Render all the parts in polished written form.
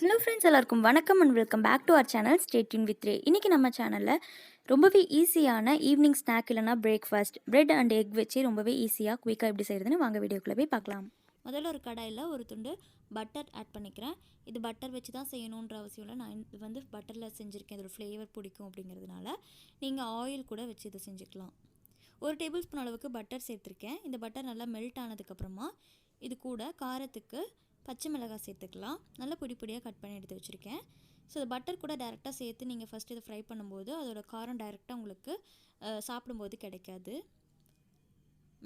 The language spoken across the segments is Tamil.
ஹலோ ஃப்ரெண்ட்ஸ், எல்லாருக்கும் வணக்கம் and welcome back to our channel stay tune with Ray. இன்றைக்கி நம்ம சேனலில் ரொம்பவே ஈஸியான ஈவினிங் ஸ்நாக் இல்லைனா பிரேக்ஃபாஸ்ட் பிரெட் அண்ட் எக் வச்சு ரொம்பவே ஈஸியாக குயிக்காக எப்படி செய்கிறதுன்னு வாங்க வீடியோக்குள்ளே போய் பார்க்கலாம். முதல்ல ஒரு கடாயில் ஒரு துண்டு பட்டர் ஆட் பண்ணிக்கிறேன். இது பட்டர் வச்சு தான் செய்யணுன்ற அவசியம் இல்லை. நான் இது வந்து பட்டரில் செஞ்சுருக்கேன். இதோட ஃப்ளேவர் பிடிக்கும் அப்படிங்கிறதுனால நீங்கள் ஆயில் கூட வச்சு இதை செஞ்சுக்கலாம். ஒரு டேபிள் ஸ்பூன் அளவுக்கு பட்டர் சேர்த்துருக்கேன். இந்த பட்டர் நல்லா மெல்ட் ஆனதுக்கப்புறமா இது கூட காரத்துக்கு பச்சை மிளகாய் சேர்த்துக்கலாம். நல்லா பொடி பொடியாக கட் பண்ணி எடுத்து வச்சுருக்கேன். ஸோ இந்த பட்டர் கூட டேரெக்டாக சேர்த்து நீங்கள் ஃபஸ்ட்டு இதை ஃப்ரை பண்ணும்போது அதோட காரம் டைரெக்டாக உங்களுக்கு சாப்பிடும்போது கிடைக்காது.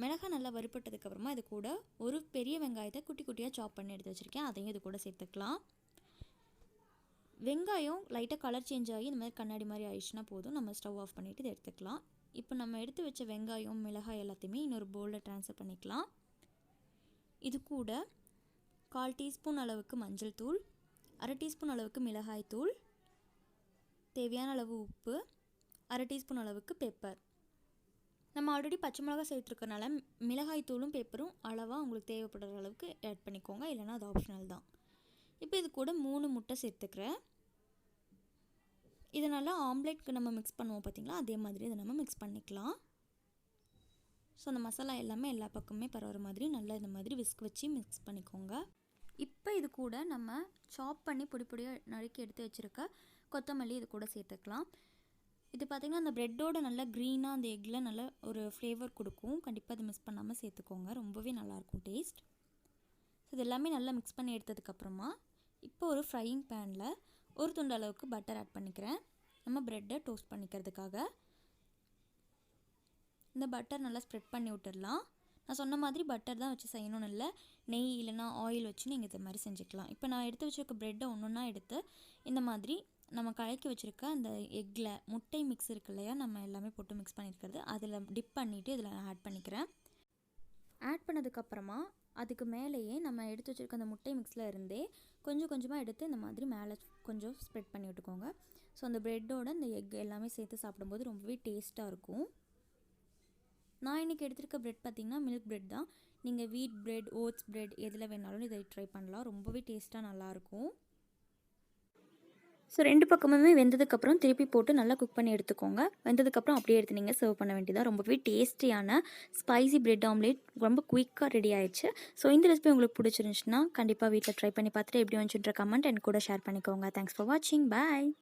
மிளகாய் நல்லா வறுப்பட்டதுக்கப்புறமா இது கூட ஒரு பெரிய வெங்காயத்தை குட்டி குட்டியாக சாப் பண்ணி எடுத்து வச்சுருக்கேன். அதையும் இது கூட சேர்த்துக்கலாம். வெங்காயம் லைட்டாக கலர் சேஞ்ச் ஆகி இந்த மாதிரி கண்ணாடி மாதிரி ஆயிடுச்சுன்னா போதும். நம்ம ஸ்டவ் ஆஃப் பண்ணிவிட்டு இதை எடுத்துக்கலாம். இப்போ நம்ம எடுத்து வச்ச வெங்காயம் மிளகாய் எல்லாத்தையுமே இன்னொரு பவுலில் ட்ரான்ஸ்ஃபர் பண்ணிக்கலாம். இது கூட 1/4 டீஸ்பூன் அளவுக்கு மஞ்சள் தூள், 1/2 டீஸ்பூன் அளவுக்கு மிளகாய் தூள், தேவையான அளவு உப்பு, 1/2 டீஸ்பூன் அளவுக்கு பெப்பர். நம்ம ஆல்ரெடி பச்சை மிளகாய் சேர்த்துருக்கனால மிளகாய் தூளும் பெப்பரும் அளவாக உங்களுக்கு தேவைப்படுற அளவுக்கு ஆட் பண்ணிக்கோங்க, இல்லைனா அது ஆப்ஷனல் தான். இப்போ இது கூட 3 முட்டை சேர்த்துக்கிறேன். இதை நல்லா ஆம்லேட்க்கு நம்ம மிக்ஸ் பண்ணுவோம் பார்த்திங்களா, அதே மாதிரி இதை நம்ம மிக்ஸ் பண்ணிக்கலாம். ஸோ அந்த மசாலா எல்லாமே எல்லா பக்கமே பரவுற மாதிரி நல்லா இந்த மாதிரி விஸ்க் வச்சு மிக்ஸ் பண்ணிக்கோங்க. இப்போ இது கூட நம்ம சாப் பண்ணி பொடி பொடியாக நறுக்கி எடுத்து வச்சுருக்க கொத்தமல்லி இது கூட சேர்த்துக்கலாம். இது பார்த்திங்கன்னா அந்த ப்ரெட்டோட நல்லா க்ரீனாக அந்த எக்கில் நல்ல ஒரு ஃப்ளேவர் கொடுக்கும். கண்டிப்பாக அதை மிஸ் பண்ணாமல் சேர்த்துக்கோங்க, ரொம்பவே நல்லாயிருக்கும் டேஸ்ட். இது எல்லாமே நல்லா மிக்ஸ் பண்ணி எடுத்ததுக்கப்புறமா இப்போ ஒரு ஃப்ரையிங் பேனில் ஒரு துண்டு அளவுக்கு பட்டர் ஆட் பண்ணிக்கிறேன். நம்ம ப்ரெட்டை டோஸ்ட் பண்ணிக்கிறதுக்காக இந்த பட்டர் நல்லா ஸ்ப்ரெட் பண்ணி விட்டுடலாம். நான் சொன்ன மாதிரி பட்டர் தான் வச்சு செய்யணும்னு இல்லை, நெய் இல்லைனா ஆயில் வச்சு நீங்கள் இது மாதிரி செஞ்சுக்கலாம். இப்போ நான் எடுத்து வச்சுருக்க ப்ரெட்டை ஒன்றா எடுத்து இந்த மாதிரி நம்ம கலக்கி வச்சுருக்க அந்த எக்கில் முட்டை மிக்ஸ் இருக்கு இல்லையா, நம்ம எல்லாமே போட்டு மிக்ஸ் பண்ணியிருக்கிறது அதில் டிப் பண்ணிவிட்டு இதில் நான் ஆட் பண்ணிக்கிறேன். ஆட் பண்ணதுக்கப்புறமா அதுக்கு மேலேயே நம்ம எடுத்து வச்சுருக்க அந்த முட்டை மிக்ஸில் இருந்தே கொஞ்சம் கொஞ்சமாக எடுத்து இந்த மாதிரி மேலே கொஞ்சம் ஸ்ப்ரெட் பண்ணி விட்டுக்கோங்க. ஸோ அந்த ப்ரெட்டோட இந்த எக் எல்லாமே சேர்த்து சாப்பிடும்போது ரொம்பவே டேஸ்ட்டாக இருக்கும். நான் இன்றைக்கி எடுத்துருக்க ப்ரெட் பார்த்திங்கன்னா மில்க் ப்ரெட் தான். நீங்கள் வீட் ப்ரெட், ஓட்ஸ் ப்ரெட் எதில் வேணாலும் இதை ட்ரை பண்ணலாம். ரொம்பவே டேஸ்ட்டாக நல்லாயிருக்கும். ஸோ 2 பக்கமுமே வெந்ததுக்கப்புறம் திருப்பி போட்டு நல்லா குக் பண்ணி எடுத்துக்கோங்க. வெந்ததுக்கப்புறம் அப்படியே எடுத்து நீங்கள் சர்வ் பண்ண வேண்டியதாக. ரொம்பவே டேஸ்டியான ஸ்பைசி ப்ரெட் ஆம்லேட் ரொம்ப குயிக்காக ரெடி ஆயிடுச்சு. ஸோ இந்த ரெசிபி உங்களுக்கு பிடிச்சிருந்துச்சுன்னா கண்டிப்பாக வீட்டில் ட்ரை பண்ணி பார்த்துட்டு எப்படி வந்துச்சுன்ற கமெண்ட் எனக்கு கூட ஷேர் பண்ணிக்கோங்க. தேங்க்ஸ் ஃபார் வாட்சிங். பாய்.